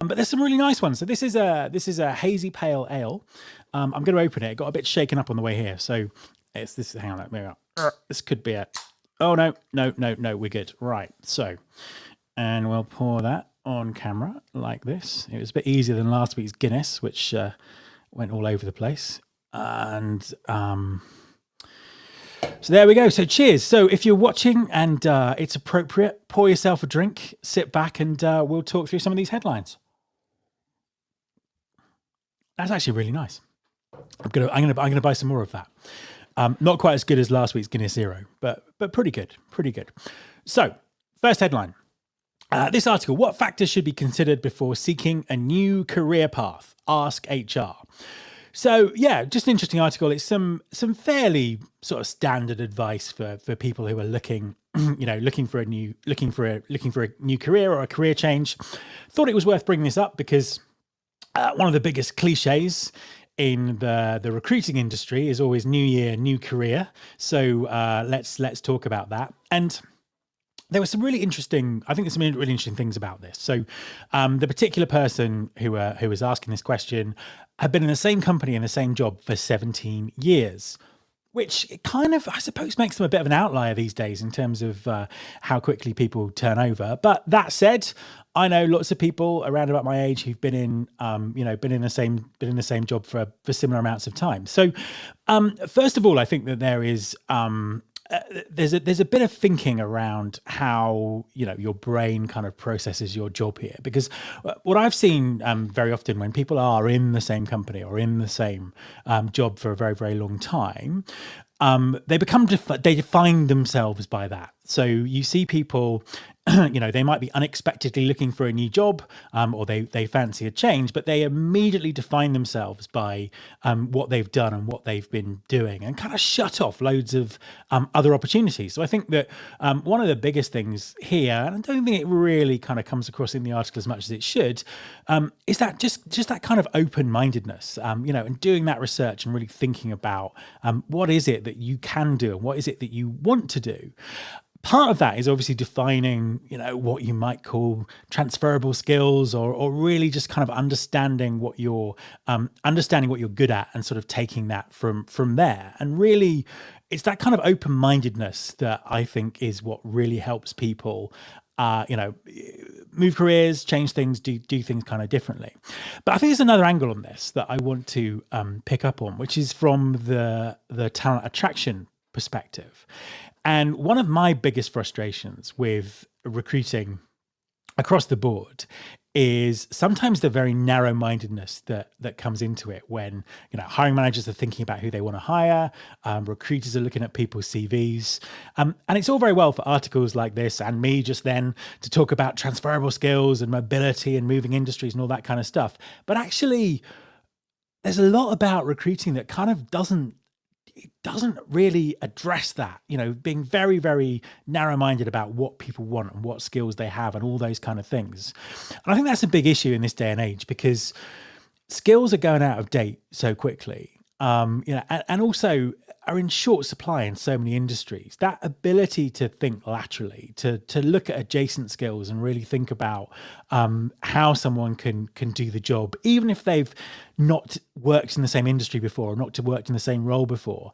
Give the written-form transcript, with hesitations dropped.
But there's some really nice ones. So this is a hazy pale ale. I'm going to open it. It got a bit shaken up on the way here, so it's this. Hang on, maybe this could be it. Oh no, no, no, no. We're good. Right. So, and we'll pour that on camera like this. It was a bit easier than last week's Guinness, which went all over the place. And so there we go. So cheers. So if you're watching and it's appropriate, pour yourself a drink, sit back, and we'll talk through some of these headlines. That's actually really nice. I'm gonna buy some more of that. Not quite as good as last week's Guinness Zero, but pretty good, pretty good. So first headline. This article: what factors should be considered before seeking a new career path? Ask HR. So yeah, just an interesting article. It's some fairly sort of standard advice for people who are looking, looking for a new career or a career change. Thought it was worth bringing this up because one of the biggest cliches in the recruiting industry is always new year, new career. So let's talk about that. And there was some really interesting, I think there's some really interesting things about this. So the particular person who was asking this question had been in the same company in the same job for 17 years, which kind of, I suppose, makes them a bit of an outlier these days in terms of how quickly people turn over. But that said, I know lots of people around about my age who've been in, been in the same job for similar amounts of time. So, first of all, I think that there is there's a bit of thinking around how your brain kind of processes your job here, because what I've seen very often when people are in the same company or in the same job for a very, very long time, they define themselves by that. So you see people, they might be unexpectedly looking for a new job, or they fancy a change, but they immediately define themselves by what they've done and what they've been doing, and kind of shut off loads of other opportunities. So I think that one of the biggest things here, and I don't think it really kind of comes across in the article as much as it should, is that just that kind of open-mindedness, and doing that research and really thinking about what is it that you can do and what is it that you want to do. Part of that is obviously defining, what you might call transferable skills, or really just kind of understanding what you're good at and sort of taking that from there. And really, it's that kind of open-mindedness that I think is what really helps people, move careers, change things, do things kind of differently. But I think there's another angle on this that I want to pick up on, which is from the talent attraction perspective. And one of my biggest frustrations with recruiting across the board is sometimes the very narrow-mindedness that comes into it when hiring managers are thinking about who they want to hire, recruiters are looking at people's CVs, and it's all very well for articles like this and me just then to talk about transferable skills and mobility and moving industries and all that kind of stuff. But actually, there's a lot about recruiting that kind of doesn't really address that, being very, very narrow-minded about what people want and what skills they have and all those kind of things. And I think that's a big issue in this day and age, because skills are going out of date so quickly, and also are in short supply in so many industries. That ability to think laterally, to look at adjacent skills and really think about how someone can do the job, even if they've not worked in the same industry before or not worked in the same role before,